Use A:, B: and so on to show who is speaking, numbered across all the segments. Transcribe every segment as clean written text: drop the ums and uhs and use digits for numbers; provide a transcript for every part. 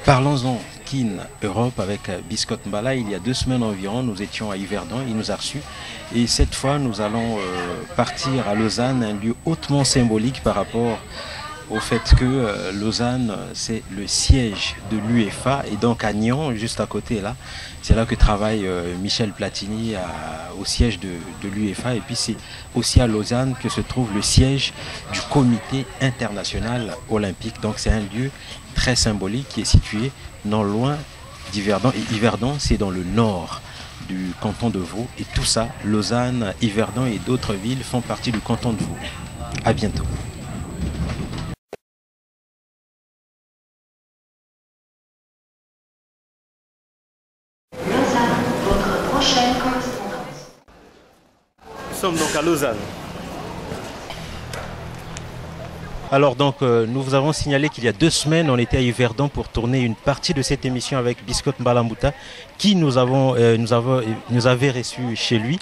A: Parlons-en Kin Europe avec Biscott Mbala. Il y a 2 semaines environ, nous étions à Yverdon, il nous a reçus. Et cette fois, nous allons partir à Lausanne, un lieu hautement symbolique par rapport au fait que Lausanne, c'est le siège de l'UEFA. Et donc à Nyon, juste à côté là, c'est là que travaille Michel Platini au siège de l'UEFA. Et puis c'est aussi à Lausanne que se trouve le siège du comité international olympique. Donc c'est un lieu très symbolique qui est situé non loin d'Yverdon. Et Yverdon, c'est dans le nord du canton de Vaud. Et tout ça, Lausanne, Yverdon et d'autres villes font partie du canton de Vaud. À bientôt.
B: Lausanne, votre prochaine correspondance.
C: Nous sommes donc à Lausanne.
A: Alors donc nous vous avons signalé qu'il y a 2 semaines on était à Yverdon pour tourner une partie de cette émission avec Biscott Mbala Mbuta qui nous avait reçus chez lui.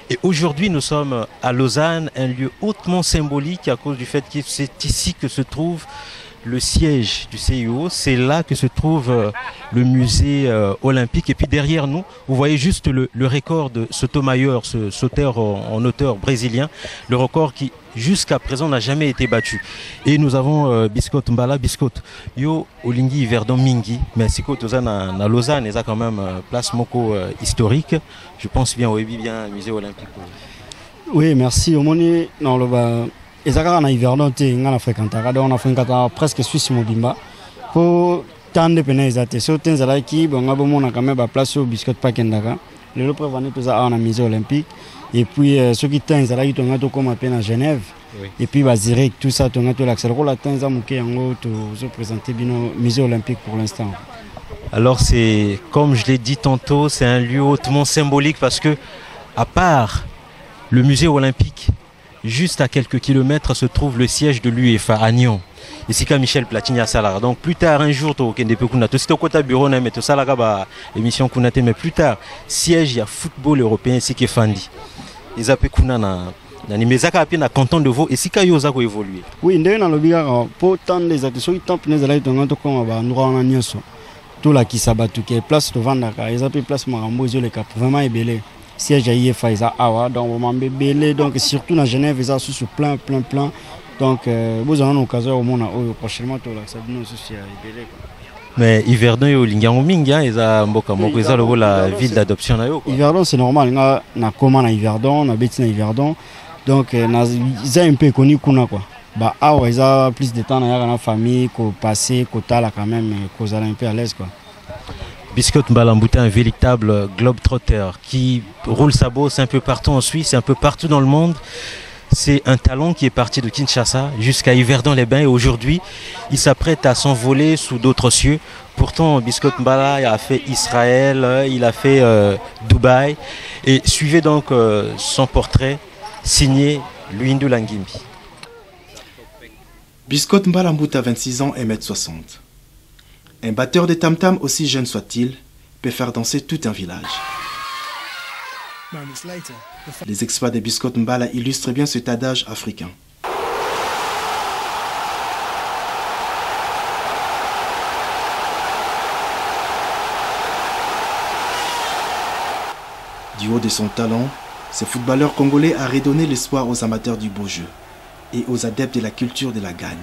A: Et aujourd'hui nous sommes à Lausanne, un lieu hautement symbolique à cause du fait que c'est ici que se trouve le siège du CIO, c'est là que se trouve le musée olympique. Et puis derrière nous, vous voyez juste le record de Sotomayor, ce sauteur en hauteur brésilien, le record qui jusqu'à présent n'a jamais été battu. Et nous avons Biscott Mbala, Biscott, yo olingi Yverdon mingi, mais si côté na Lausanne, ils a quand même place moko historique. Je pense bien au bien musée olympique.
D: Oui, merci. Au moni non le ba ezaka na Yverdon te ngana fréquentaka donc on a fréquenté presque Suisse mobimba pour tande pena ezate so tenzala ki bonga bomona quand même ba place au Biscott pakendaka le prévenu tout ça en musée olympique et puis ceux qui tenzala ki tonga to comme à peine à Genève. Oui. Et puis bah direct tout ça tonga to l'accès la tenza muke yango to se présenter bino musée olympique pour l'instant.
A: Alors c'est comme je l'ai dit tantôt, c'est un lieu hautement symbolique parce que à part le musée olympique, juste à quelques kilomètres se trouve le siège de l'UEFA à Nyon. Ici quand Michel Platini a Salara. Donc plus tard un jour tu kende pe kuna to sito kota bureau na mais to Salara ba émission kunate mais plus tard siège il y a football européen ici qui est fandi. Ils appellent kuna na nimezaka api na canton de Vaud et si ka yoza ko évoluer.
D: Oui, ndé na lobiga pour tant des actions tant pnez la tonga to comme ba ndro na nyoso. Tout la qui sabatu qui place de vandaka, ils appellent place Marambo les cap vraiment ébélé. Siège à IFA, ils ont donc on belé donc surtout dans Genève ils ont sur plein donc vous avez l'occasion au monde prochainement tout là ça nous aussi à belé.
A: Mais Yverdon et Olingango Minga ils ont mboka moko ils ont la ville d'adoption na yo.
D: Yverdon c'est normal na comment na Yverdon na beti na Yverdon donc ils ont un peu connu kuna quoi. Bah ils ont plus de temps dans la famille ko passer ko tala quand même cause un peu à l'aise quoi.
A: Biscott Mbala Mbuta, un véritable globe-trotter qui roule sa bosse un peu partout en Suisse, un peu partout dans le monde. C'est un talent qui est parti de Kinshasa jusqu'à Yverdon-les-Bains et aujourd'hui, il s'apprête à s'envoler sous d'autres cieux. Pourtant, Biscott Mbala a fait Israël, il a fait Dubaï. Et suivez donc son portrait signé Luindu Langimbi.
E: Biscott Mbala Mbuta, 26 ans, 1m60. Un batteur de tam-tam, aussi jeune soit-il, peut faire danser tout un village. Les exploits de Biscott Mbala illustrent bien cet adage africain. Du haut de son talent, ce footballeur congolais a redonné l'espoir aux amateurs du beau jeu et aux adeptes de la culture de la gagne.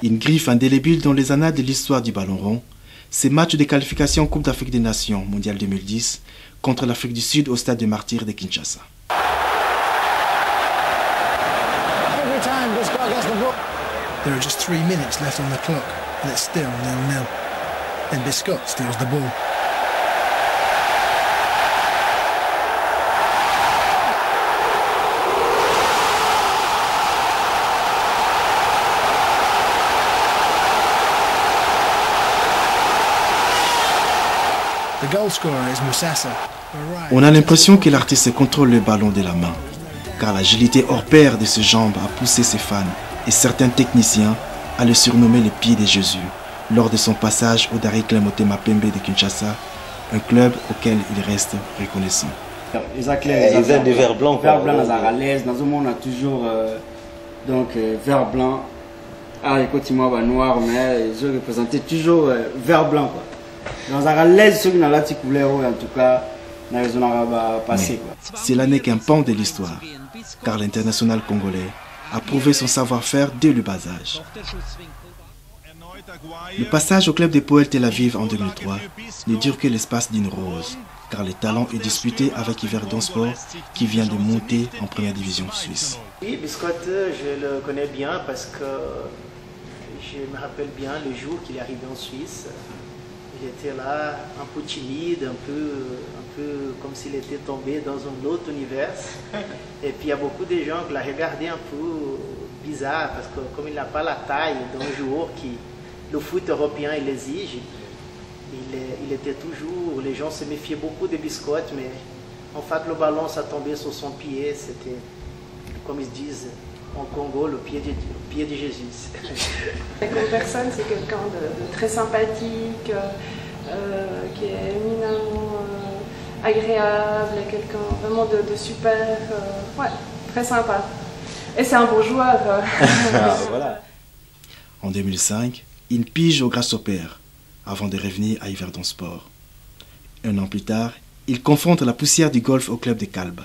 E: Une griffe indélébile dans les annales de l'histoire du ballon rond, ces matchs de qualification Coupe d'Afrique des Nations mondiale 2010 contre l'Afrique du Sud au stade des Martyrs de Kinshasa.
F: There are just 3 minutes left on the clock and it's still 0-0. Then Biscott steals the ball. The goal scorer is Musasa.
E: On a l'impression que l'artiste contrôle le ballon de la main, car l'agilité hors pair de ses jambes a poussé ses fans et certains techniciens à le surnommer le pied de Jésus lors de son passage au Daring Club Motema Pembe de Kinshasa, un club auquel il reste reconnaissant.
D: Ils ont
A: des verts blancs.
D: Vert blanc, à l'aise. Dans un monde, on a toujours vert blanc. Ah, écoute-moi, noir, mais ils ont représenté toujours vert blanc. Quoi. Dans à l'aise, ceux qui n'ont pas de couleur, en tout cas, ils ont passé.
E: Cela n'est qu'un pan de l'histoire, car l'international congolais a prouvé son savoir-faire dès le bas âge. Le passage au club des Poel Tel Aviv en 2003 ne dure que l'espace d'une rose, car le talent est disputé avec Yverdon Sport qui vient de monter en première division suisse.
G: Oui, Biscotte, je le connais bien parce que je me rappelle bien le jour qu'il est arrivé en Suisse. Il était là, un peu timide, un peu comme s'il était tombé dans un autre univers. Et puis il y a beaucoup de gens qui l'ont regardé un peu bizarre parce que comme il n'a pas la taille d'un joueur qui le foot européen il exige, il était toujours, les gens se méfiaient beaucoup de Biscotte, mais en fait le ballon ça tombait sur son pied, c'était comme ils disent en Congo, le pied de Jésus.
H: Comme personne, c'est quelqu'un de très sympathique, qui est éminemment agréable, quelqu'un vraiment de super, ouais, très sympa. Et c'est un bon joueur.
E: Voilà. En 2005, il pige au Grasshopper avant de revenir à Yverdon Sport. Un an plus tard, il confronte la poussière du golf au club de Kalba.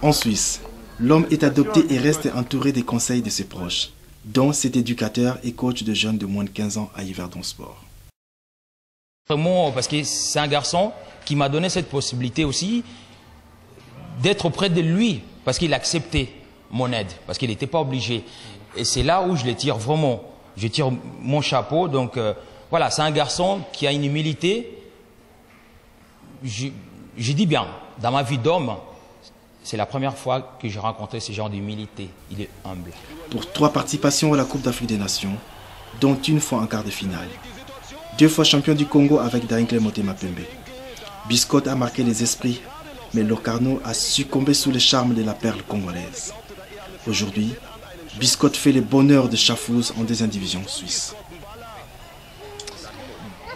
E: En Suisse, l'homme est adopté et reste entouré des conseils de ses proches, dont cet éducateur et coach de jeunes de moins de 15 ans à Yverdon Sport.
I: Vraiment, parce que c'est un garçon qui m'a donné cette possibilité aussi d'être auprès de lui, parce qu'il acceptait mon aide, parce qu'il n'était pas obligé. Et c'est là où je le tire vraiment, je tire mon chapeau. Donc voilà, c'est un garçon qui a une humilité. Je dis bien, dans ma vie d'homme, c'est la première fois que j'ai rencontré ce genre d'humilité. Il est humble.
E: Pour 3 participations à la Coupe d'Afrique des Nations, dont une fois en quart de finale. 2 fois champion du Congo avec Daring Club Motema Pembe. Biscotte a marqué les esprits, mais Locarno a succombé sous le charme de la perle congolaise. Aujourd'hui, Biscotte fait le bonheur de Schaffhouse en deuxième division suisse.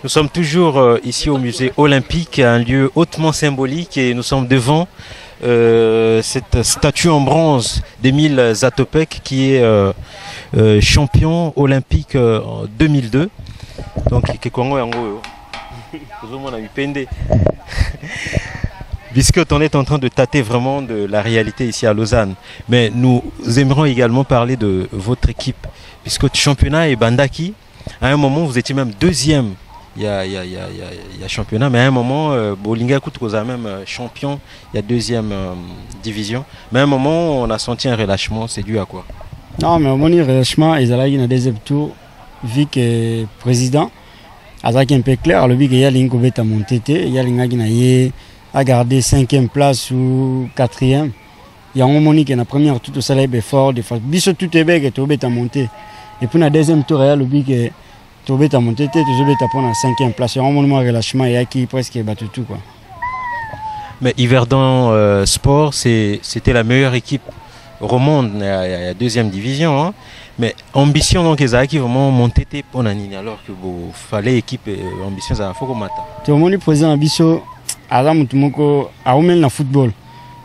A: Nous sommes toujours ici au musée olympique, un lieu hautement symbolique, et nous sommes devant cette statue en bronze d'Émile Zatopek qui est champion olympique en 2002. Donc Biscotte, on est en train de tâter vraiment de la réalité ici à Lausanne, mais nous aimerions également parler de votre équipe. Biscotte, championnat et Bandaki, à un moment vous étiez même deuxième. Il y a championnat, mais à un moment, Bolinga Koutroza même champion, il y a deuxième division. Mais à un moment, on a senti un relâchement, c'est dû à quoi?
D: Non, mais au moment du relâchement, ils allaient dans le deuxième tour, vu que le président a un peu clair, le but qu'il y a une à monter, il y a une à garder 5e place ou 4e. Il y a un moment qui est la première tour, ça est fort, des fois, bis tout est bien, tu es monter. Et puis, dans le deuxième tour, il y a le but que tu es monté, tu es pour la 5e place. Il y a un moment de relâchement, il y a qui presque battu tout. Quoi.
A: Mais Yverdon Sport, c'était la meilleure équipe au monde, il y a deuxième division. Hein. Mais ambition, donc, ils ont vraiment monté pour l'année, alors que vous fallait équipe ambition, ça faut qu'on mette.
D: Tu as le président ambition, à la moutumoko, à oumel na football.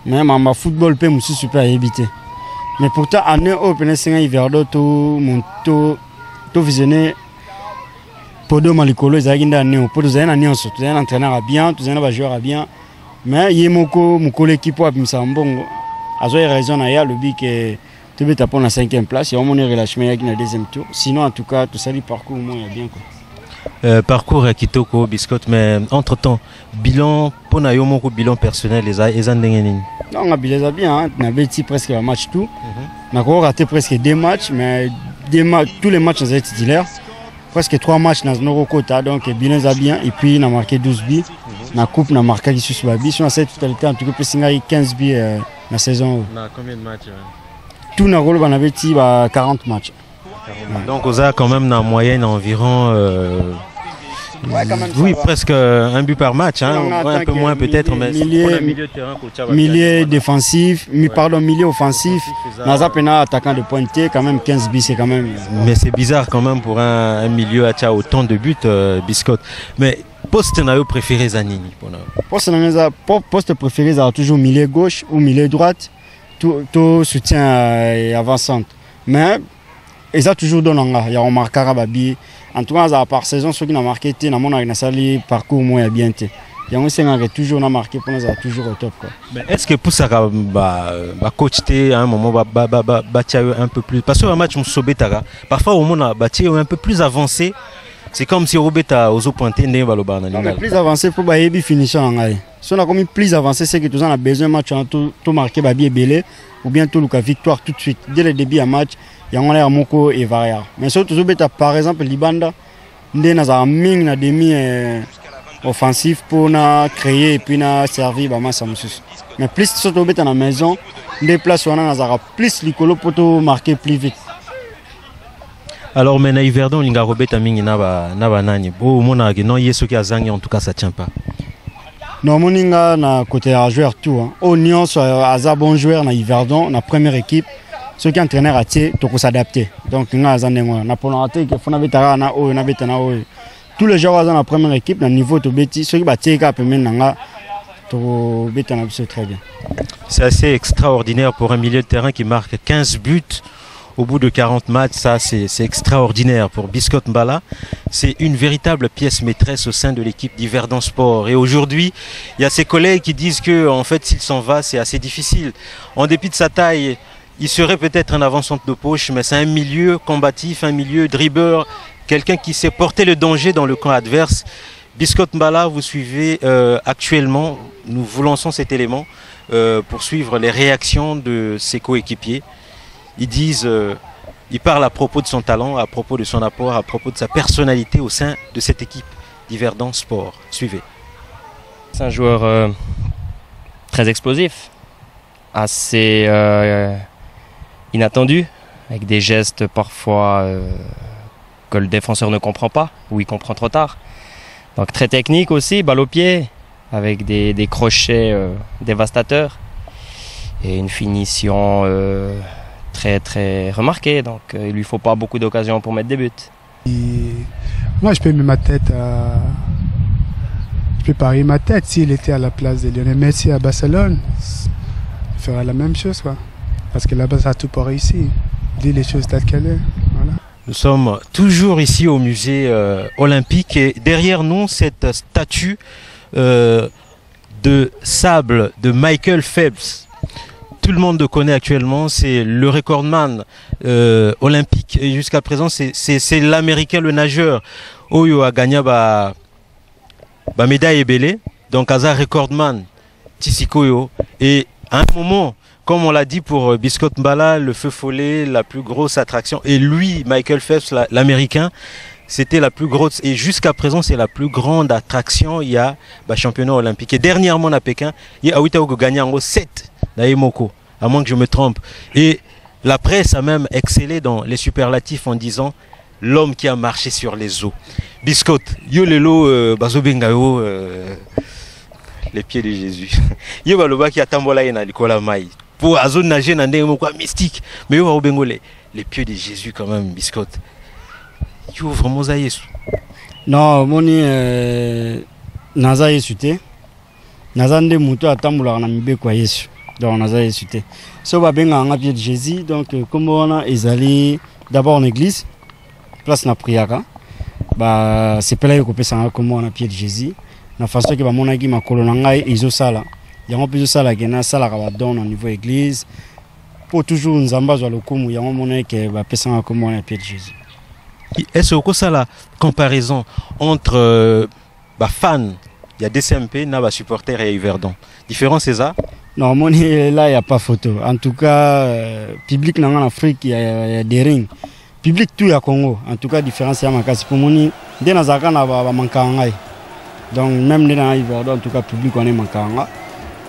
D: Mais ma football peut me super éviter. Mais pourtant, à ne open singa Yverdon, tu visionné. Podo malikolo zaginda neo podo zana nyonso tu zana entraîneur bien tu zana joueur bien mais yemoko mukolo équipe wa bimsambongo azo raison na ya lobi que tu veux taper la 5e place et on monte relâchement ya na deuxième tour sinon en tout cas tout ça le parcours moi ya bien quoi.
A: Parcours à Kitoko Biscotte, mais entre temps bilan pona yo moko bilan personnel les ndengeni.
D: Non on a bilan bien on a bêti presque un match tout on a raté presque 2 matchs mais tous les matchs ont été titulaires. Presque 3 matchs dans nos quotas, donc bilan bien et puis on a marqué 12 buts. La coupe on a marqué 18 buts. On a cette totalité en tout cas plus 15 buts la saison.
A: On a combien de matchs?
D: Tout le rôle on avait 40 matchs.
A: Donc on a quand même en moyenne environ Oui, presque un but par match, hein. Un peu moins peut-être, mais
D: milieu défensif, pardon, milieu offensif. Nazapena attaquant de pointé, quand même 15 buts, c'est quand même.
A: Mais c'est bizarre quand même pour un milieu à autant de buts, Biscotte. Mais poste préféré Zanini?
D: Poste préféré, c'est toujours milieu gauche ou milieu droite, tout soutien avant-centre. Mais ils ont toujours donné, il y a remarqué Babi. En tout cas, par saison, ceux qui ont marqué, dans mon parcours moins bien. Il y a toujours marqué pour nous, toujours au top.
A: Mais est-ce que pour ça, coach à un moment, un peu plus, parce qu'un match, parfois au monde un peu plus avancé, c'est comme si Robeta aux pointés n'est pas le
D: plus avancé pour Bayebi finition. Si on a commis plus avancé, c'est que tous on a besoin de match, tout marqué Babi et Belé, ou bien tout le victoire tout de suite. Dès le début du match, il y a un Moko et Varia. Mais surtout, par exemple, Libanda, on a un demi offensif pour créer et puis servir. Mais plus surtout à la maison, des places où on a plus l'écolo pour marquer plus vite.
A: Alors maintenant Yverdon linga Robeta mingi na nani bo mona non yeso ki azangi en tout cas ça tient pas.
D: Non moninga na côté joueur tout hein. Union soit aza bon joueur na Yverdon na première équipe ceux qui entraîneur a tie to s'adapter. Donc nga azandengo na pona ate ke fona betara na o na betana o. Tous les joueurs dans la première équipe na niveau to beti ceux qui ba tie ka pemena nga to betana biso très bien.
A: C'est assez extraordinaire pour un milieu de terrain qui marque 15 buts. Au bout de 40 matchs, ça c'est extraordinaire pour Biscotte Mbala. C'est une véritable pièce maîtresse au sein de l'équipe d'Yverdon Sport. Et aujourd'hui, il y a ses collègues qui disent que en fait, s'il s'en va, c'est assez difficile. En dépit de sa taille, il serait peut-être un avant-centre de poche, mais c'est un milieu combatif, un milieu dribbleur, quelqu'un qui sait porter le danger dans le camp adverse. Biscotte Mbala, vous suivez actuellement, nous vous lançons cet élément pour suivre les réactions de ses coéquipiers. Ils disent, ils parlent à propos de son talent, à propos de son apport, à propos de sa personnalité au sein de cette équipe d'Yverdon Sport. Suivez.
J: C'est un joueur très explosif, assez inattendu, avec des gestes parfois que le défenseur ne comprend pas, ou il comprend trop tard. Donc très technique aussi, balle au pied, avec des crochets dévastateurs et une finition très très remarqué, donc il lui faut pas beaucoup d'occasions pour mettre des buts.
K: Moi je peux mettre ma tête je peux parier ma tête s'il était à la place de Lionel Messi à Barcelone, il ferait la même chose quoi. Parce que là-bas ça a tout pas réussi. Dit les choses telles qu'elles sont. Voilà.
A: Nous sommes toujours ici au musée olympique et derrière nous cette statue de sable de Michael Phelps. Tout le monde le connaît actuellement, c'est le recordman olympique et jusqu'à présent c'est l'américain, le nageur Oyo a gagné ba médaille et belé, donc Aza recordman Tissikoyo. Et à un moment, comme on l'a dit pour Biscotte Mbala, le feu follet, la plus grosse attraction, et lui, Michael Phelps, l'américain, c'était la plus grosse, et jusqu'à présent c'est la plus grande attraction, il y a championnat olympique. Et dernièrement à Pékin, il y a Aouitaougo gagné en 7. Moko, à moins que je me trompe. Et la presse a même excellé dans les superlatifs en disant l'homme qui a marché sur les eaux. Biscotte, yo lelo bazobengayo les pieds de Jésus. Yo baloba qui a tambola na likola mai. Pour azon nager na ndenge moko mystique. Mais yo bazobengo les pieds de Jésus quand même, Biscotte. Yo vraiment za Yesu.
D: Non, moni naza Yesu te. Naza nde muto atambola na mibeko ya Yesu. Donc on a insulté. So va bien en pied de Jésus. Donc comme on a ils d'abord en église, place na prière. Bah c'est pas là que peut ça comme on a pied de Jésus. La façon que mon agi ma colonangai ils ont ça là. Il y a un peu de ça là qui na ça là va donner au niveau église. Pour toujours nous ambazo le comme il y a un monnaie que va peut ça comme on a pied de Jésus.
A: Est-ce que ça la comparaison entre fans, il y a DCMP, n'a pas supporter et Yverdon. Différent c'est ça?
D: Non, là, il n'y a pas photo. En tout cas, public en Afrique, il y a des rings. Public tout à Congo. En tout cas, différence, il y a c'est pour moi. Dès que Zaka n'a pas manqué. Donc, même dans Yverdon, en tout cas, public, on est manqué.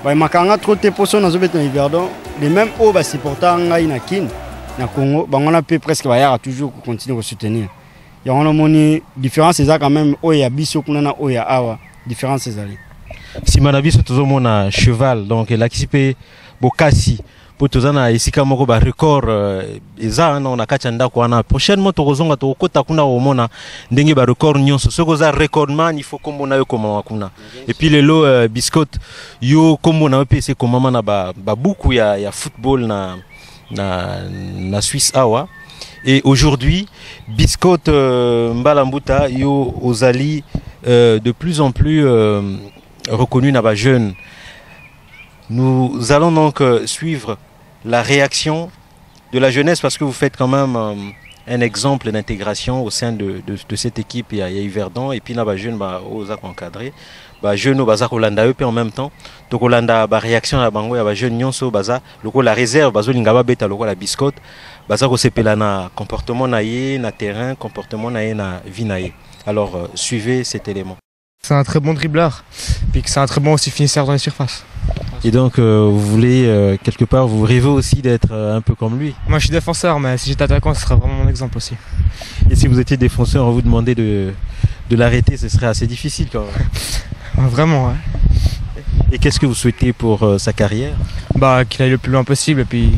D: Il manqué trop de personnes dans Yverdon. Les mêmes hauts supporters en Kin, na Congo, on a pu presque toujours continuer à soutenir. Il y a une différence, c'est quand même, Oya Biso, Oya Awa, différence, c'est ça.
A: Si Manabi, c'est toujours mon cheval, donc là, qui peut Bokassi. Pour tous les ici comme un record eza on a kachanda kwa na prochainement tozonga to kota kuna omona ndenge ba record nyonso soko za recordman il faut kombo na yo koma kuna et puis lelo Biscotte yo kombo na PC koma na ba buku ya football na Suisse awa et aujourd'hui Biscotte Mbalambuta yo ozali de plus en plus reconnu na ba jeune. Nous allons donc suivre la réaction de la jeunesse parce que vous faites quand même un exemple d'intégration au sein de cette équipe. Il y a Yverdon et puis il y a des jeunes qui ont encadré. Les jeunes qui ont Hollanda en même temps. Donc Hollanda a réaction à Bango, il y a des jeunes qui ont la réserve, la Biscotte. Ils ont comportement na terrain, comportement na vie. Alors suivez cet élément.
L: C'est un très bon dribbleur, puis c'est un très bon aussi finisseur dans les surfaces.
A: Et donc vous voulez quelque part, vous rêvez aussi d'être un peu comme lui?
L: Moi je suis défenseur, mais si j'étais attaquant, ce serait vraiment mon exemple aussi.
A: Et si vous étiez défenseur, on vous demandait de l'arrêter, ce serait assez difficile quand même.
L: Vraiment, ouais.
A: Et qu'est-ce que vous souhaitez pour sa carrière?
L: Bah qu'il aille le plus loin possible et puis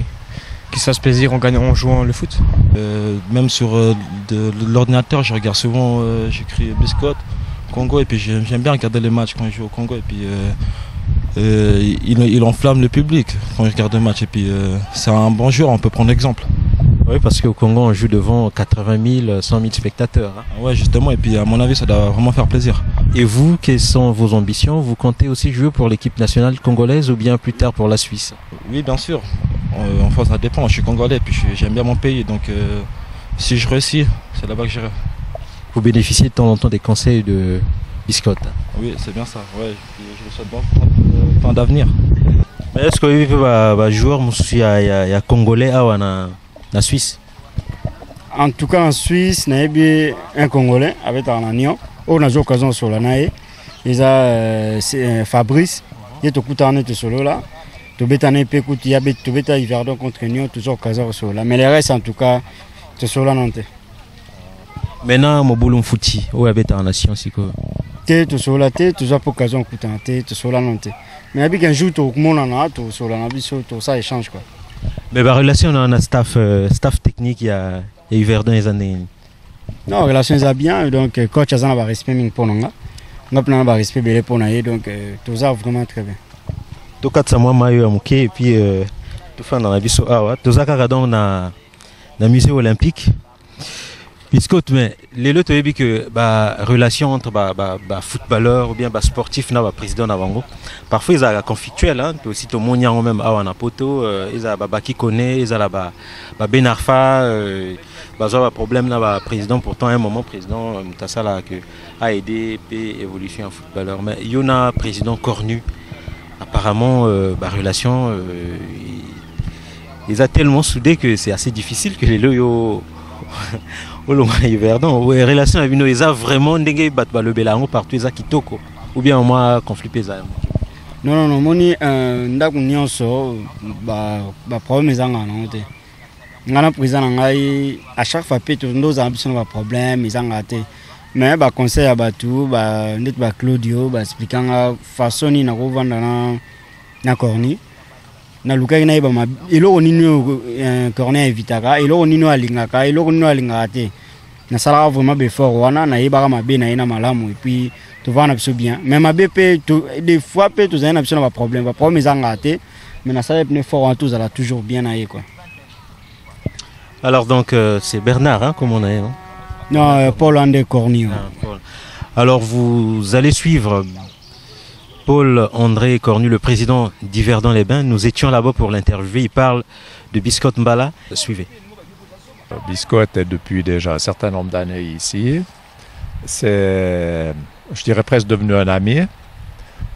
L: qu'il se fasse plaisir en jouant le foot.
M: Même sur l'ordinateur, je regarde souvent, j'écris Biscotte, Congo, et puis j'aime bien regarder les matchs quand je joue au Congo, et puis il enflamme le public quand je regarde le match, et puis c'est un bon joueur, on peut prendre l'exemple.
A: Oui, parce qu'au Congo on joue devant 80 000, 100 000 spectateurs. Hein.
M: Ouais, justement, et puis à mon avis ça doit vraiment faire plaisir.
A: Et vous, quelles sont vos ambitions? Vous comptez aussi jouer pour l'équipe nationale congolaise ou bien plus tard pour la Suisse?
M: Oui, bien sûr. Enfin, ça dépend, je suis congolais, puis j'aime bien mon pays, donc si je réussis, c'est là-bas que j'irai.
A: Vous bénéficiez de temps en temps des conseils de Biscotte.
M: Oui, c'est bien ça. Ouais, je le souhaite bon temps d'avenir.
A: Mais est-ce que vous avez joueur il y a Congolais à la Suisse?
D: En tout cas en Suisse, il y a un Congolais avec un agneau. On a eu l'occasion sur la naïe. Il y a Fabrice, il est au coup de solo là. Tu il y a Yverdon contre Nyon, toujours occasion sur là. Mais les restes en tout cas, c'est sur la Nantes.
A: Maintenant, Moboulou Fouti, où est la nation?
D: Tu sur la tête, tu as pour occasion de couper, tu sur la Nantes. Mais avec un jour, tu as sur la Nabi, ça échange quoi.
A: Mais la relation, on a un staff technique, il y a Yverdon les années.
D: Non, la relation est bien, donc coach a un respect pour nous. On a un respect pour nous, donc tout ça vraiment très bien.
A: Donc, quand ça m'a et puis tout fait dans la vie sur Awa, tout ça dans le musée olympique. Biscotte, mais les autres ont dit que la relation entre footballeur ou bien sportif na président Navango, parfois ils sont conflictuels, hein. Aussi tout le monde même à Wanapoto, ils ont qui connaît, ils ont Benarfa, ils ont un problème là président. Pourtant à un moment président Mutassala a aidé l'évolution en footballeur, mais il y en a un président cornu. Apparemment la relation ils ont tellement soudé que c'est assez difficile que les loyaux les relations avec nous, ils ont vraiment le bélango partout, ils ont kitoko ou bien au moins conflit pesant.
D: Non, moni ndaku nyonso problème ils ont ngana président ngai à chaque fois peut nous ambition problème ils ont raté. Mais conseil à tout net Claudio expliquant façon ni na kovanda na corni na lukai na ibama ilo nino corner evitaka ilo nino alingaka ilo nino alingaka te na sala vraiment befort wana na ibaka mabe na ina malamu et puis tu vas na bien mais mabe pe des fois pe tu as un option problème ezanga te mais na sala pne fort en tout ça toujours bien na quoi.
A: Alors donc c'est Bernard hein, comme on a non?
D: Non, Paul-André Corny.
A: Alors vous allez suivre Paul-André Cornu, le président d'Yverdon-les-Bains. Nous étions là-bas pour l'interviewer. Il parle de Biscotte Mbala. Suivez.
N: Biscotte est depuis déjà un certain nombre d'années ici. C'est, je dirais presque devenu un ami.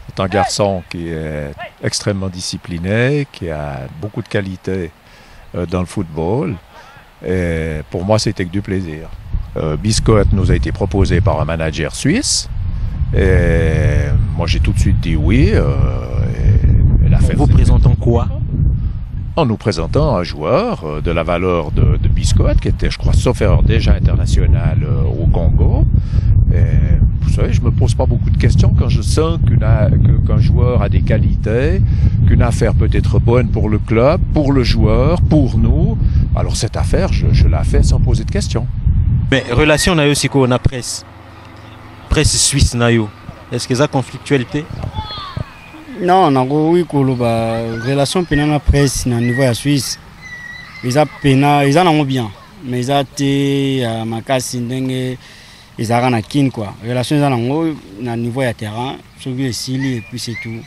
N: C'est un garçon qui est extrêmement discipliné, qui a beaucoup de qualités dans le football. Et pour moi, c'était que du plaisir. Biscotte nous a été proposé par un manager suisse et moi j'ai tout de suite dit oui.
A: Vous présentant quoi?
N: en nous présentant un joueur de la valeur de Biscotte, qui était, je crois, sauf erreur, déjà international au Congo. Et, vous savez, je me pose pas beaucoup de questions quand je sens qu'un joueur a des qualités, qu'une affaire peut être bonne pour le club, pour le joueur, pour nous. Alors cette affaire, je la fais sans poser de questions.
A: Mais relation na yo siko na presse suisse na yo. Est-ce que ça conflictualité?
D: Non, oui, relation pena na presse na niveau ya Suisse. Ils ont bien, mais ils ont makasi ndenge ils ont na kin quoi. Relation ils ont na niveau ya terrain, sur le sili et puis c'est tout.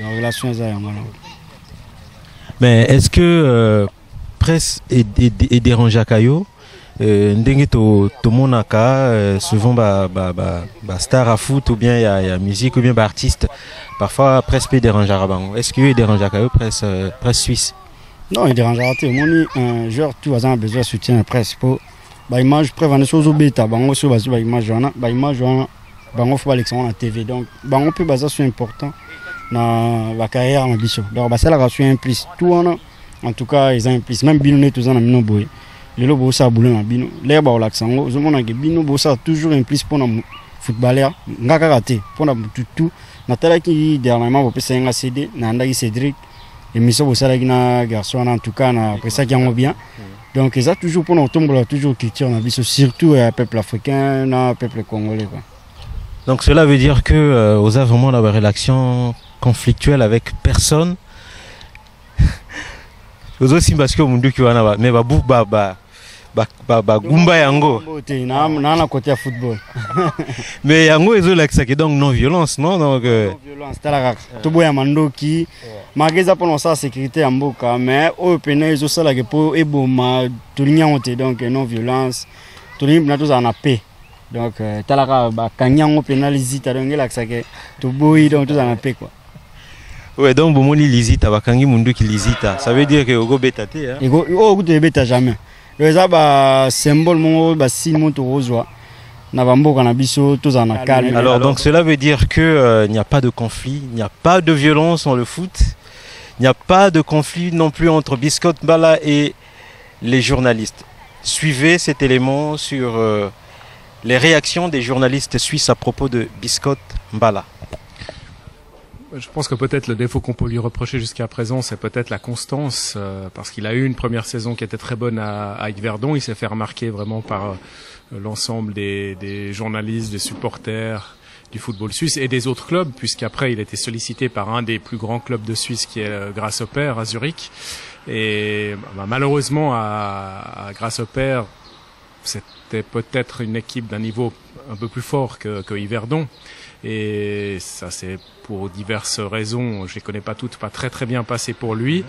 D: La relation ils ont.
A: Mais est-ce que presse est dérangé à Kayo? Ndenge to monaka souvent star à foot ou bien il y a musique ou bien artiste parfois presse peut déranger à Rabango. Est-ce qu'il dérange à Kayo presse suisse?
D: Non, il dérange à tout. Un joueur tout a besoin de soutien de presse pour image prévenir choses au bêta bango sur base image bango faut l'élection na TV donc bango peut baser sur important na la carrière en biso. Donc c'est la relation implice tout en tout cas ils implice même bino tout ça na mino boy. Les lobos ça boulot na bino les ba olaxango zo mona ke bino bossa toujours implice pour na footballeur ngaka raté pour na tout na tala ki dernièrement bo pesa nga CD na ndaki Cédric et miso bossa la na garçon en tout cas na après ça qui en bien donc ils a toujours pour nous tomber toujours culture na biso surtout peuple africain na peuple congolais quoi.
A: Donc cela veut dire que aux a vraiment la relation conflictuelle avec personne. Aux aussi parce que mundu ki wana mais gumba yango
D: na côté football
A: mais yango ezo lakisa que donc non violence non donc
D: non violence tala to boya mandoki mageza pour sa sécurité en mboka mais au pena ezo sala que pour eboma tulinya honte donc non violence tulimba na to za na paix donc tala ba kanyango penalizita donc lakisa que to boyi donc to za na paix quoi.
A: Ouais, donc bomoni lisita bakangi mundu ki lisita ça veut dire que ogo betate hein
D: ego o te beta jamais le za ba symbole mon ba signe mon to rozwa na bamboka na biso to za na calme.
A: Alors donc cela veut dire que il n'y a pas de conflit, il n'y a pas de violence dans le foot, il n'y a pas de conflit non plus entre Biscotte Mbala et les journalistes. Suivez cet élément sur les réactions des journalistes suisses à propos de Biscotte Mbala.
O: Je pense que peut-être le défaut qu'on peut lui reprocher jusqu'à présent, c'est peut-être la constance, parce qu'il a eu une première saison qui était très bonne à Yverdon. Il s'est fait remarquer vraiment par l'ensemble des journalistes, des supporters du football suisse et des autres clubs, puisqu'après il a été sollicité par un des plus grands clubs de Suisse qui est Grasshopper à Zurich. Et malheureusement à Grasshopper, c'était peut-être une équipe d'un niveau un peu plus fort que Yverdon. Et ça c'est pour diverses raisons, je les connais pas toutes, pas très bien passé pour lui.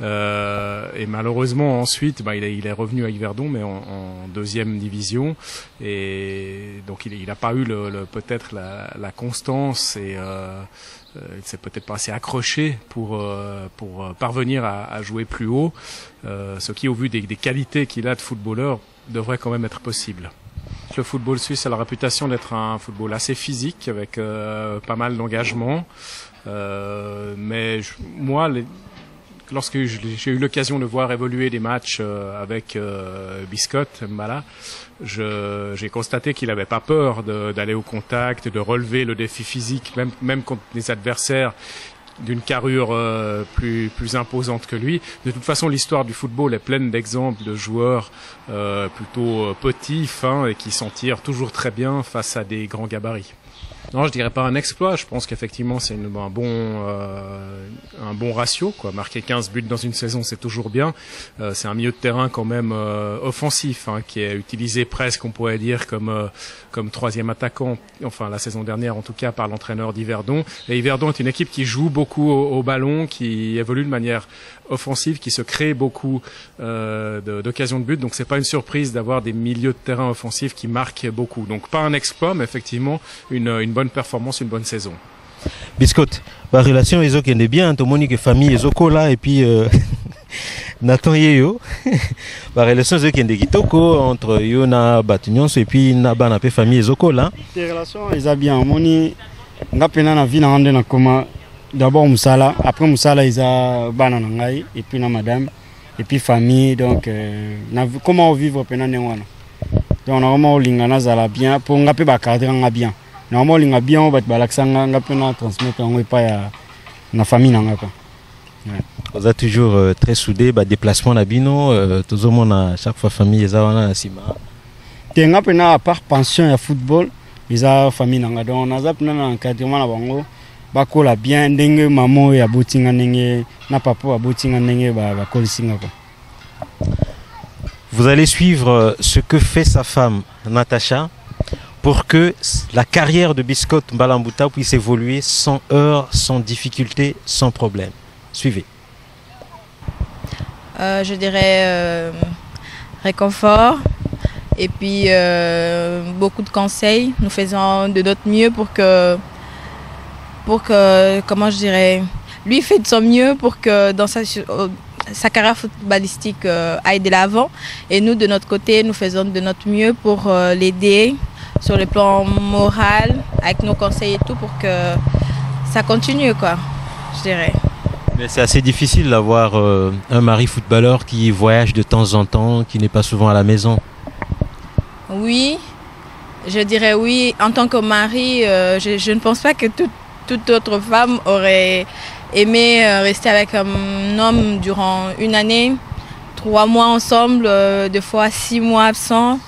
O: Et malheureusement ensuite, il est revenu à Yverdon, mais en deuxième division. Et donc il n'a pas eu peut-être la constance et il s'est peut-être pas assez accroché pour parvenir à jouer plus haut. Ce qui, au vu des qualités qu'il a de footballeur, devrait quand même être possible. Le football suisse a la réputation d'être un football assez physique avec pas mal d'engagement. Mais moi, lorsque j'ai eu l'occasion de voir évoluer des matchs avec Biscotte Mbala, j'ai constaté qu'il n'avait pas peur d'aller au contact, de relever le défi physique, même contre des adversaires d'une carrure plus imposante que lui. De toute façon, l'histoire du football est pleine d'exemples de joueurs plutôt petits, fins et qui s'en tirent toujours très bien face à des grands gabarits. Non, je dirais pas un exploit. Je pense qu'effectivement, c'est un bon ratio, quoi. Marquer 15 buts dans une saison, c'est toujours bien. C'est un milieu de terrain quand même offensif, qui est utilisé presque, on pourrait dire, comme troisième attaquant. Enfin, la saison dernière, en tout cas, par l'entraîneur d'Yverdon. Et Yverdon est une équipe qui joue beaucoup au ballon, qui évolue de manière offensive, qui se crée beaucoup d'occasions de but. Donc, c'est pas une surprise d'avoir des milieux de terrain offensifs qui marquent beaucoup. Donc, pas un exploit, mais effectivement une bonne performance, une bonne saison.
A: Biscotte, la relation est ok, bien, tout le monde est famille est là et puis Nathan Yeyo, la relation est ok, kitoko entre Yona Batunions et puis Naba famille est là.
D: Les relations ils sont bien, moni, n'a pas na vie na rendre na comment d'abord Moussala, après Moussala ils ont Bananangai et puis na madame et puis famille donc comment vivre pendant néwana. Donc normalement lingana zala bien pour ngape ba cadre nga bien. Normalement linga bien on va balaksanga ngape na transmettre on pas ya na famille nanga quoi.
A: Vous êtes toujours très soudés, déplacement na bino tout le monde à chaque fois famille ezawana sima.
D: Tenga pena à part pension ya football, ils ont famille nanga donc on a zapna na encadrement na bango. Bakola bien ndenge maman ya botinga ndenge na papa ya botinga ndenge ba kolisinga quoi.
A: Vous allez suivre ce que fait sa femme Natacha pour que la carrière de Biscotte Mbala Mbuta puisse évoluer sans heurts, sans difficultés, sans problème. Suivez.
P: Je dirais réconfort et puis beaucoup de conseils. Nous faisons de notre mieux pour que comment je dirais, lui fait de son mieux pour que dans sa carrière footballistique aille de l'avant. Et nous, de notre côté, nous faisons de notre mieux pour l'aider sur le plan moral, avec nos conseils et tout, pour que ça continue, quoi, je dirais.
A: Mais c'est assez difficile d'avoir un mari footballeur qui voyage de temps en temps, qui n'est pas souvent à la maison.
P: Oui, je dirais oui. En tant que mari, je ne pense pas que toute autre femme aurait aimé rester avec un homme durant une année, 3 mois ensemble, 2 fois 6 mois absents,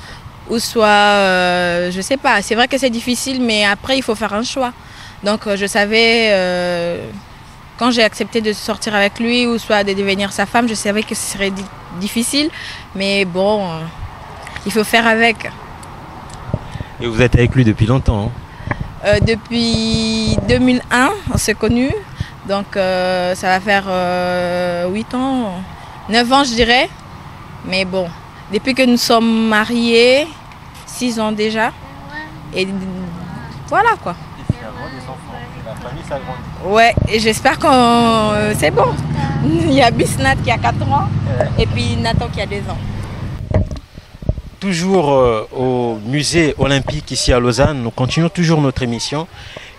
P: ou soit, je sais pas, c'est vrai que c'est difficile, mais après il faut faire un choix. Donc je savais, quand j'ai accepté de sortir avec lui, ou soit de devenir sa femme, je savais que ce serait difficile, mais bon, il faut faire avec.
A: Et vous êtes avec lui depuis longtemps, hein?
P: Depuis 2001, on s'est connus, donc ça va faire 8 ans, 9 ans je dirais. Mais bon, depuis que nous sommes mariés, 6 ans déjà, et voilà quoi. Ouais, et j'espère que c'est bon. Il y a Bisnat qui a 4 ans, et puis Nathan qui a 2 ans.
A: Toujours au musée olympique ici à Lausanne, nous continuons toujours notre émission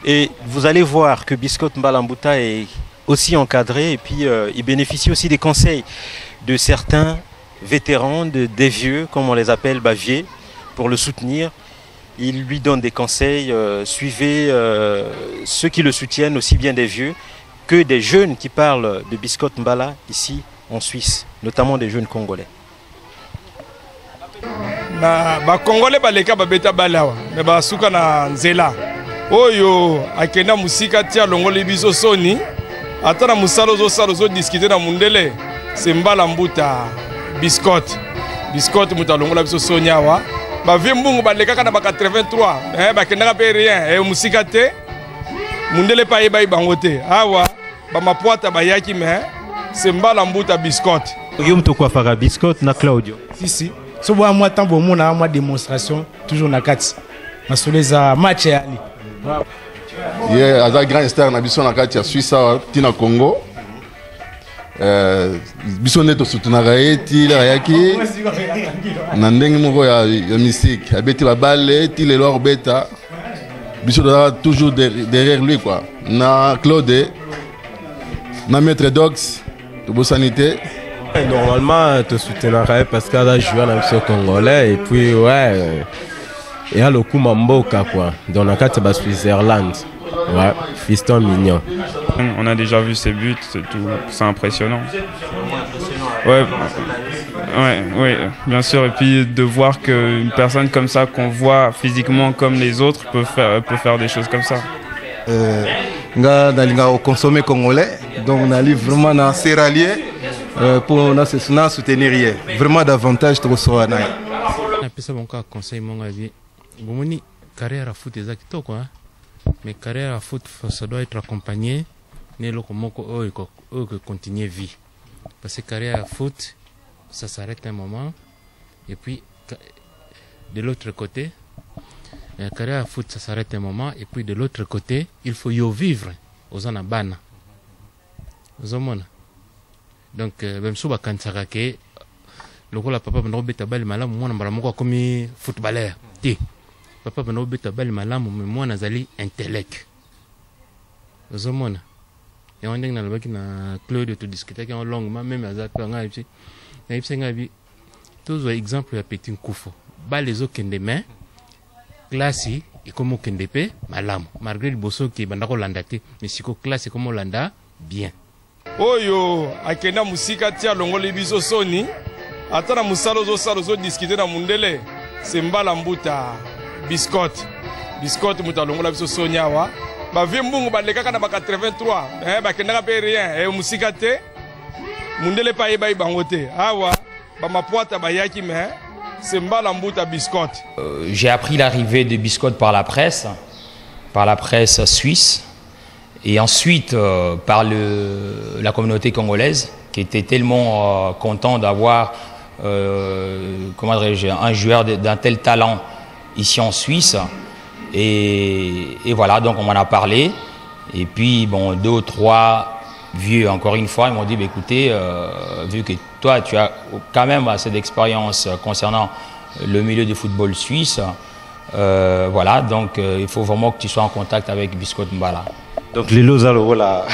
A: et vous allez voir que Biscotte Mbala Mbuta est aussi encadré et puis il bénéficie aussi des conseils de certains vétérans, des vieux comme on les appelle, baviers, pour le soutenir. Il lui donne des conseils, suivez ceux qui le soutiennent, aussi bien des vieux que des jeunes qui parlent de Biscotte Mbala ici en Suisse, notamment des jeunes congolais.
Q: Na ba Congolais baleka babeta balawa me basuka na nzela oyo akenda musika tia longoli biso soni ata na musalo zo discuter na mundele c'est Mbala Mbuta Biscotte muta longola biso soni awa ba vie mbungu baleka kana ba 83 bakenda pe rien musika te mundele pa yeba bangote awa ba mapoata bayaki me c'est Mbala Mbuta Biscotte
A: yo mto kwa fara Biscotte na Claudio
R: si so bo moi tant bon mona moi démonstration toujours na kati na soleza match ya ali
S: aza grand star na biso na kati ya Suisse tina Congo biso neto soutenaka ye ti ayaki na ndenge moko ya mystique abeti babale ti lelo akobeta biso tozala toujours derrière lui quoi na Claude na maître Dox tobosanité.
T: Normalement, tu soutiendrais parce qu'elle a joué dans le congolais et puis ouais, il y a le coup Mamboka quoi. Dans le cas de la Switzerland, ouais, fiston mignon.
U: On a déjà vu ses buts, c'est impressionnant. Ouais, bien sûr. Et puis de voir qu'une personne comme ça qu'on voit physiquement comme les autres peut faire des choses comme ça.
V: Au consommer congolais, donc on a vraiment dans Serralier. Pour nous soutenir vraiment davantage trop soin.
W: Conseil mon avis. Carrière à foot exactement quoi. Mais carrière à foot ça doit être accompagné ne lokomoko que continuer vie. Parce que carrière à foot ça s'arrête un moment et puis de l'autre côté carrière à foot ça s'arrête un moment et puis de l'autre côté il faut y vivre aux anabana. Aux hommes. Donc même si on a que le papa va beta bal malam moi na moko comme footballeur ti papa va beta bal malam mais moi nazali intellect ozomona et on ndenge nalobaki na Claude todiscutaki en longuement même azaka ngai puis nayebisa ngai bi tozwa exemple ya Petit Nkufo bale ezokende mais classe ekomi okende mpe malamu malgré liboso ke ebanda kolanda te mais siko classe ekomi olanda bien
Q: oyo akenda musika ti alongoli biso soni ata na mosala ozosala ozodiskute na mundele se mbala mbuta biscotte moto alongola biso soni awa bavie mbungu balekaka na ba 83 bakendaka mpe rien musika te mundele mpe ayebai bango te awa bamapwata bayaki mais c'est mbala mbuta biscotte.
I: J'ai appris l'arrivée de Biscotte par la presse suisse, et ensuite par la communauté congolaise, qui était tellement content d'avoir un joueur d'un tel talent ici en Suisse. Et voilà, donc on m'en a parlé. Et puis, bon, 2 ou 3 vieux, encore une fois, ils m'ont dit, bah, écoutez, vu que toi, tu as quand même assez d'expérience concernant le milieu du football suisse, voilà, donc il faut vraiment que tu sois en contact avec Biscotte Mbala.
A: Donc les Lozalo, voilà,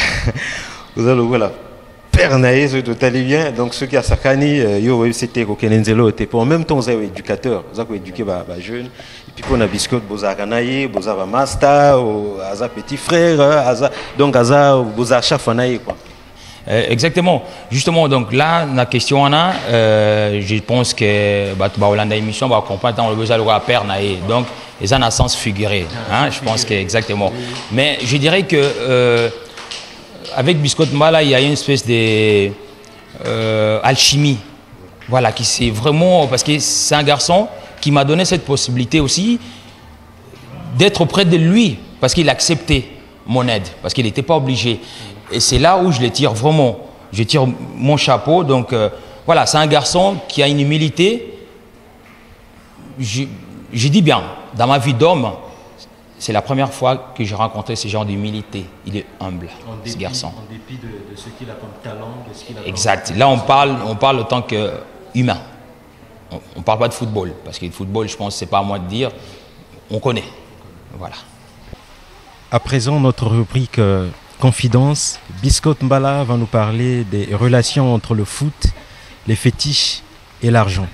A: Pernaïs, tout allait bien. Donc ceux qui a Sakani, c'était Kokenenzelo, était pour en même temps, vous avez éducateur, vous avez éduqué les jeunes. Et puis on a Biscotte, vous avez Kanaï, vous avez Master, vous avez petit frère, donc vous avez Chafanaï, quoi.
I: Exactement. Justement, donc là, la question je pense que Hollande émission va comprendre dans le besoin de la Pernaï. Donc, ils ont un sens figuré. Hein, je pense que exactement. Mais je dirais que avec Biscotte Mbala, il y a une espèce de alchimie. Voilà, qui c'est vraiment parce que c'est un garçon qui m'a donné cette possibilité aussi d'être près de lui parce qu'il acceptait mon aide, parce qu'il n'était pas obligé. Et c'est là où je le tire vraiment. Je tire mon chapeau. Donc voilà, c'est un garçon qui a une humilité. Je dis bien, dans ma vie d'homme, c'est la première fois que j'ai rencontré ce genre d'humilité. Il est humble, ce garçon.
A: En dépit de ce qu'il a comme talent, de ce qu'il a
I: exact. Là, on parle en tant qu'humain. On ne parle pas de football. Parce que le football, je pense, ce n'est pas à moi de dire. On connaît. Voilà.
A: À présent, notre rubrique Confidence. Biscotte Mbala va nous parler des relations entre le foot, les fétiches et l'argent.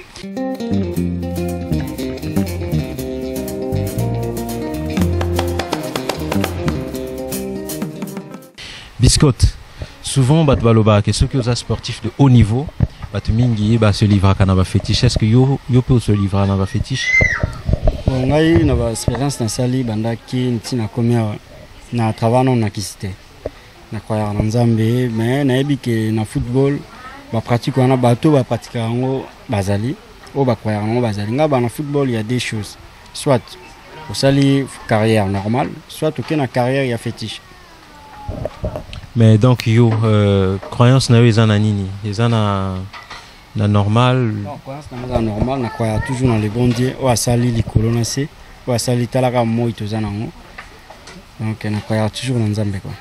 A: Biscotte, souvent, que ceux qui sont sportifs de haut niveau, se livrent à un fétiche. Est-ce que yo peut se livrer à un fétiche?
D: Bon, j'ai une expérience dans la salle, na travail non nakisite na croire na nzambe mais na ebike na football ba pratique wana bato ba pratique ngo bazali o ba croire ngo bazali ngaba na football il y a des choses soit au sali carrière normale soit aucune carrière il y a fétiche.
A: Mais donc yo croyance na ezana nini ezana na normal
D: non croyance na normal na croire toujours dans les bons dieux o asali likolo na se o asali talaka moi tozana ngo. Donc on croit toujours dans Nzambe quoi.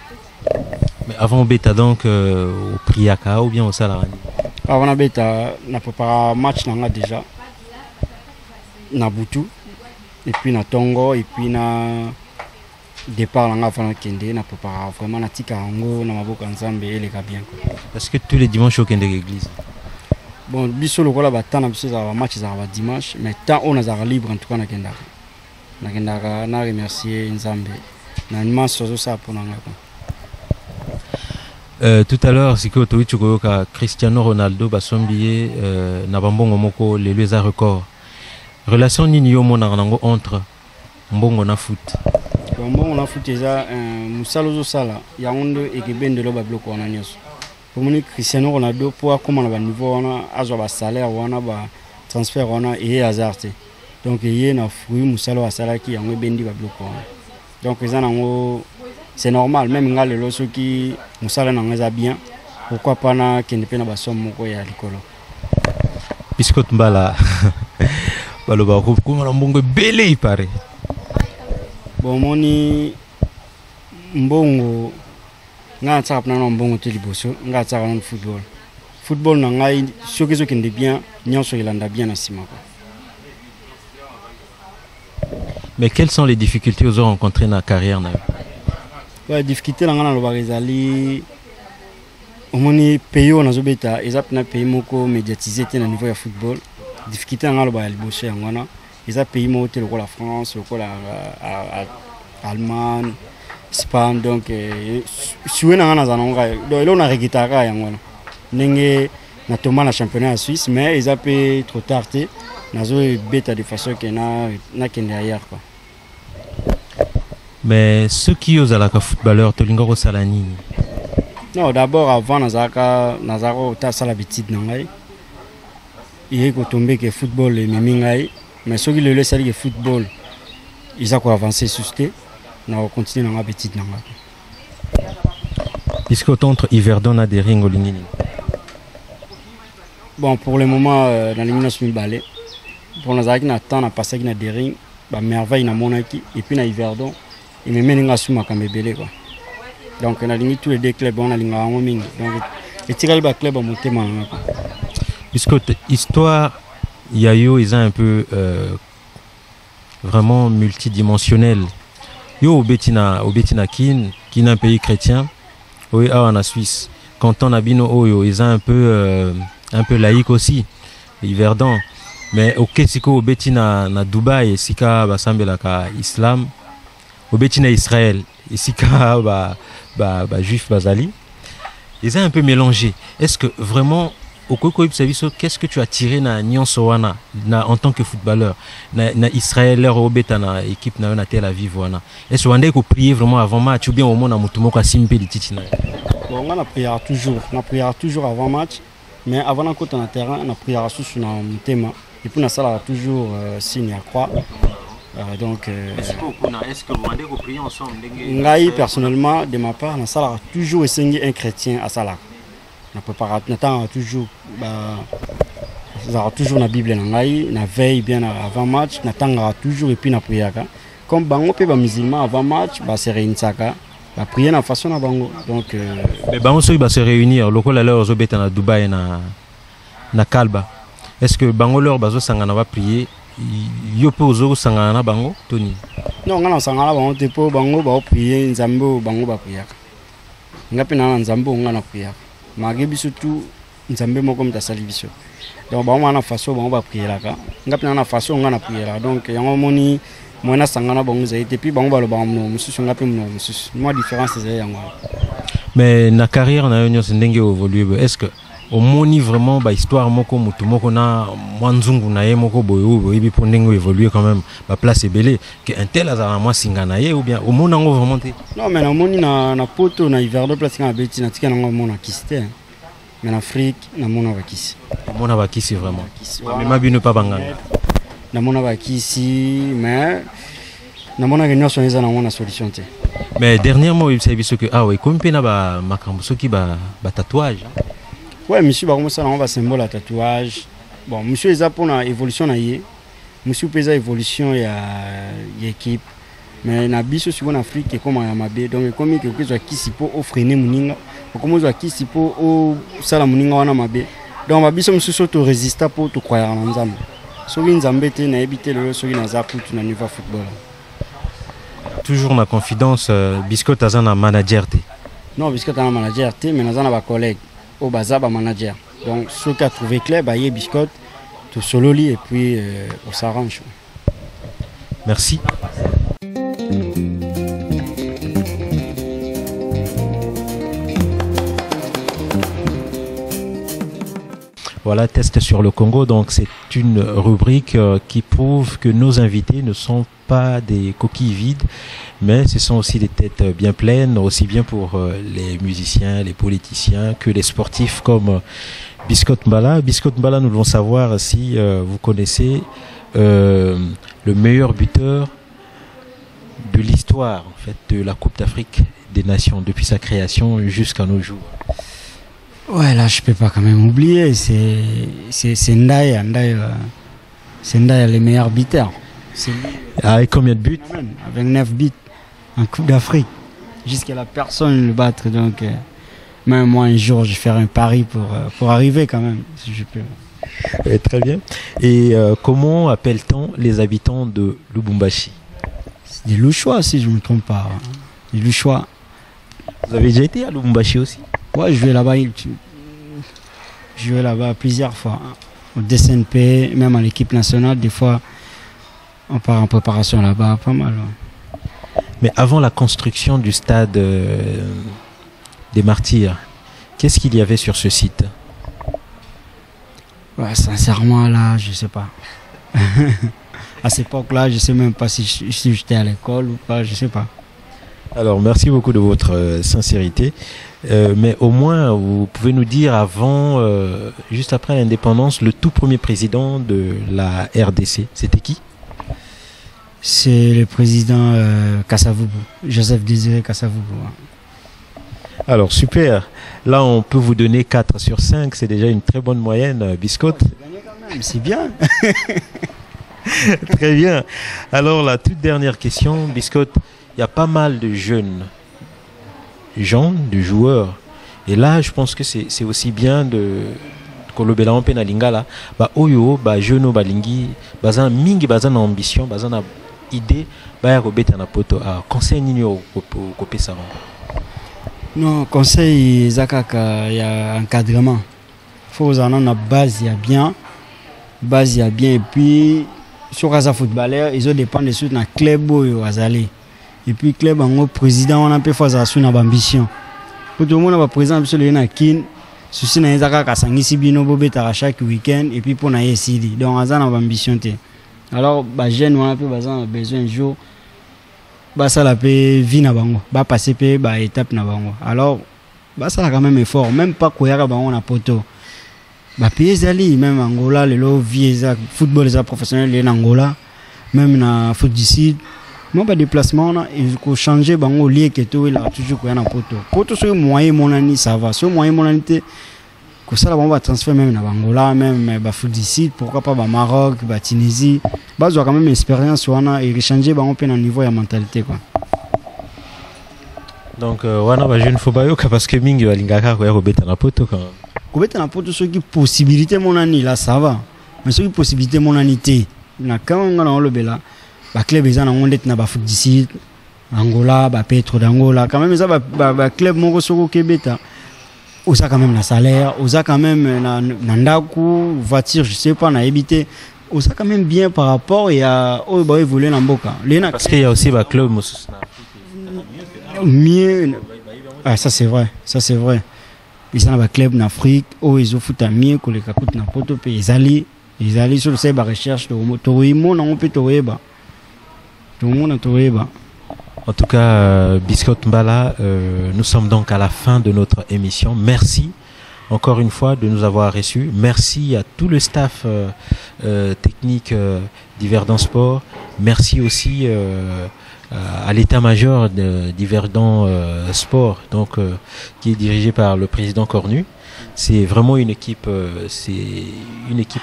A: Mais avant bêta donc au Priaka ou bien au Salarani?
D: Avant bêta, on a préparé match déjà. Na Butu et puis na Tongo et puis na départ on a fait Kende, on a préparé vraiment na Tikarango, na Maboka Nzambe et les gars bien quoi.
A: Parce que tous les dimanches au Kende l'église.
D: Bon, biso lokola batana biso za match za dimanche, mais tant on a libre en tout cas na Kendaka. Na Kendaka na remercier Nzambe.
A: Tout à l'heure, c'est que Cristiano Ronaldo basombié na bambongo moko les lieux à record. Relation ni yo monango entre mbongo na foot.
D: Mbongo na foot eza musalo zo sala ya ondo ekebende lo ba bloko wana nyoso. Pomoni Cristiano Ronaldo pour comment na ba niveau wana azwa ba salaire wana ba transfert wana et hasard. Donc yé na fruit musalo asala ki yango bendi ba bloko wana. Donc c'est normal, même si les gens qui sont bien, pourquoi pas na kendepe na basom moko ya likolo.
A: Biscotte Mbala, baloba kuma na mbongo belé il paraît.
D: Bon moni mbongo nga tsapa na mbongo te liboso, nga tsaka na football. Football na ngai soki zo kende bien, nyonso ilanda bien na sima quoi.
A: Mais quelles sont les difficultés que vous avez rencontrées dans la carrière?
D: Les difficultés dans la omoni pays on azobeta eza pena pays moko médiatisé te na niveau ya football difficulté ngalo ba liboso yango wana eza pays moko te lokola France lokola Allemagne Espagne donc suwe na ngana zanonga donc elo na rekitaka yango wana ndenge na tomba na championnat ya Suisse mais eza pe trop tard te nazo beta de façon que na kende ailleurs quoi.
A: Mais ceux qui osent la footballeur tolinga ko sala nini?
D: Non, d'abord avant nazako ta sala petite nangai. Il ko tomber que football et mimingai, mais ceux qui le laissent aller football, ils ont avancer susté, na continuer na petite nangai.
A: Est-ce que entre Yverdon a des rings au Lingini?
D: Bon, pour le moment dans l'élimination balai. Pour nazaki na temps na passé na des rings, ba merveille na monaki et puis na Yverdon, il me mène nga suma kamebele quoi. Donc on a ligné tous les deux clubs, on a ligné en mingi. Donc les tirage ba club a monté maintenant.
A: Puisque histoire Yayo ils ont un peu vraiment multidimensionnel. Yo Obetina kin est un pays chrétien. Oui, en Suisse. Quand on a bino Oyo, ils ont un peu laïque aussi. Yverdon. Mais au Kesiko Obetina na Dubaï, sika basambela ka islam. Obetina Israël, sika juif bazali. Ils ont un peu mélangé. Est-ce que vraiment au Koko Ipsaviso, qu'est-ce que tu as tiré na Nyonsowana en tant que footballeur na Israël leur obeta na équipe na Tel Aviv wana. Est-ce que vous prier vraiment avant match ou bien au moment où tu as simple de titina?
D: Bon, on a prié toujours avant match, mais avant de côté na terrain, on a prié sur un thème et puis on a toujours signe à croix. Donc
A: est-ce que vous rendez vous priez ensemble?
D: Ngai personnellement de ma part, on a toujours essayé un chrétien à Salah. On a toujours toujours la Bible na veille bien avant match, on toujours et puis na prière. Comme bango pe ba musulman avant match, ba se réunisaka, ba prier na façon na bango. Donc
A: mais bango so ba se réunir, lokola leur zo beta na Dubaï na Kalba. Est-ce que bango leur bazo sangana va prier? Yo pe ozo sangana na bango Tony?
D: Non, ngana sangana bango te po bango ba prier nzambe bango ba prier. Ngapi na nzambe ngana prier. Magebi surtout nzambe moko mtasali biso. Donc ba na façon bango ba prier la ka. Ngapi na façon ngana prier la. Donc yango moni mona sangana bango za été puis bango ba lo bango mususu ngapi mno mususu. Moi différence c'est yango.
A: Mais na carrière na yo ndenge évoluer, est-ce que au moni vraiment ba histoire moko mutu moko na mwanzungu na ye moko boyo ibi pour ndenge évoluer quand même ba place belé que un tel azara moi singana ye ou bien au mona ngo vraiment te?
D: Non mais na moni na poto na Yverdon place na beti na tika na mona kiste. Mais en Afrique na mona bakisi.
A: Mona bakisi vraiment. Mais ma bino pas banganga.
D: Na mona bakisi mais na mona que nous sommes na mona solution te.
A: Mais dernièrement il s'est vu que ah oui comme pena ba makambo soki ba tatouage.
D: Ouais, monsieur, bah, ça, on va symbole à tatouage. Bon, monsieur, il a pour la évolution, monsieur, il a évolution, il y a équipe. Mais na biso sur en Afrique, comme en Amabé, donc comme il y a qui s'y peut offrir les mouninga, comme il y a qui s'y peut au sala mouninga en Amabé. Donc ma biso monsieur surtout résista pour tout croire en ensemble. Sur une zambete, na éviter le sur une zapu, tu n'as niveau football.
A: Toujours ma confidence, Biscotte a un manager.
D: Non, Biscotte a un manager, mais nous avons un collègue. Au Bazaba manager. Donc ceux qui a trouvé clair, Baye Biscotte, tout solo lit et puis on s'arrange.
A: Merci. Voilà, test sur le Congo. Donc c'est une rubrique qui prouve que nos invités ne sont pas des coquilles vides, mais ce sont aussi des têtes bien pleines, aussi bien pour les musiciens, les politiciens que les sportifs comme Biscotte Mbala. Biscotte Mbala, nous voulons savoir si vous connaissez le meilleur buteur de l'histoire en fait, de la Coupe d'Afrique des Nations, depuis sa création jusqu'à nos jours.
D: Ouais, là je peux pas quand même oublier, c'est Ndaya. C'est Ndaya le meilleur buteur.
A: Avec combien de buts?
D: Avec 9 buts en Coupe d'Afrique. Jusqu'à la personne le battre. Donc, même moi, un jour, je vais faire un pari pour arriver quand même, si je peux.
A: Très bien. Et comment appelle-t-on les habitants de Lubumbashi?
D: C'est des Louchois, si je ne me trompe pas. Des Louchois.
A: Vous avez déjà été à Lubumbashi aussi?
D: Ouais, je jouais là-bas plusieurs fois. Au DCNP, même à l'équipe nationale, des fois, on part en préparation là-bas, pas mal. Ouais.
A: Mais avant la construction du stade des Martyrs, qu'est-ce qu'il y avait sur ce site?
D: Ouais, sincèrement, là, je sais pas. À cette époque-là, je sais même pas si j'étais à l'école ou pas, je sais pas.
A: Alors, merci beaucoup de votre sincérité. Mais au moins, vous pouvez nous dire avant, juste après l'indépendance, le tout premier président de la RDC, c'était qui?
D: C'est le président Kasavubu, Joseph Désiré Kasavubu.
A: Alors, super. Là, on peut vous donner 4 sur 5. C'est déjà une très bonne moyenne, Biscotte.
D: C'est bien.
A: Très bien. Alors, la toute dernière question, Biscotte. Il y a pas mal de jeunes gens, de joueurs. Et là, je pense que c'est aussi bien de kolobela mpe na lingala ba oyo ba jeune balingi bazana mingi bazana ambition bazana idée ba ya kobeta na poto a conseil nini kopesa bango?
D: Non, conseil zakaka ya encadrement. Faut aux en a base ya bien et puis sur les footballeurs ils ont dépendre de na club oyo azali. Et puis club en président on a peu faire ça na ambition. Pour tout le monde va président monsieur le na kin souci na ezaka ka sangisi bino bobeta chaque week-end et puis pour na yesidi. Donc azana ambition te. Alors ba jeune on a peu besoin un jour ba ça la pe vie na bango, ba passer pe ba étape na bango. Alors ba ça quand même effort, même pas koyaka bango na poto. Ba pays ali même Angola le lo vie football les professionnels en Angola, même na foot d'ici. Moi ba déplacement na il faut changer bango lié que tout il a toujours koya na poto. Poto sur moyen monani ça va, sur moyen monanité que ça là on va transférer même na Angola, même ba foot d'ici, pourquoi pas ba Maroc, ba Tunisie. Bah j'ai quand même expérience wana et changer bango pe na niveau ya mentalité quoi.
A: Donc wana ba jeune faut ba yoka parce que mingi balingaka ko ya kobeta na poto quand même.
D: Kobeta na poto ce qui possibilité monani là ça va. Mais ce qui possibilité monanité na quand on a le bela ba club ezana ngondet na ba foot d'ici Angola, ba Petro d'Angola quand même ça ba club moko soko kebeta. Osa quand même la salaire, osa quand même na ndaku, voiture, je sais pas na habiter. Osa quand même bien par rapport à oh bah évoluer dans Boka.
A: Parce qu'il y a aussi ba club
D: mieux. Ah ça c'est vrai, ça c'est vrai. Ils ont ba club en Afrique, oh ils ont foutu mieux que les capot na poto pe ils allaient sur le site ba recherche de motorimo na on peut toeba. Tout le monde a toeba.
A: En tout cas, Biscotte Mbala, nous sommes donc à la fin de notre émission. Merci encore une fois de nous avoir reçus. Merci à tout le staff technique d'Yverdon Sport. Merci aussi à l'état-major d'Yverdon Sport, donc qui est dirigé par le président Cornu. C'est vraiment une équipe,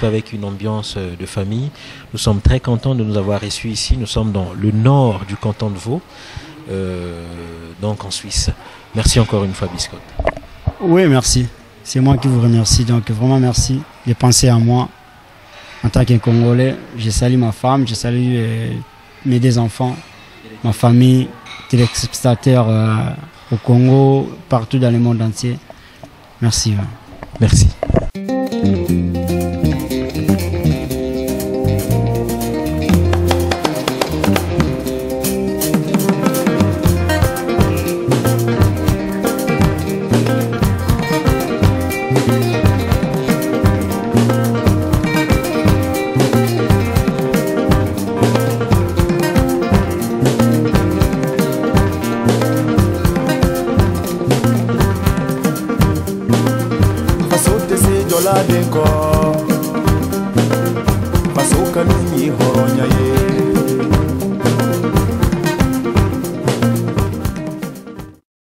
A: avec une ambiance de famille. Nous sommes très contents de nous avoir reçus ici. Nous sommes dans le nord du canton de Vaud, donc en Suisse. Merci encore une fois, Biscotte.
D: Oui, merci. C'est moi qui vous remercie. Donc vraiment merci de penser à moi en tant qu'un Congolais. Je salue ma femme, je salue mes 2 enfants, ma famille, téléspectateurs au Congo, partout dans le monde entier. Merci.
A: Merci.
B: Denko Pasoka nini horonya ye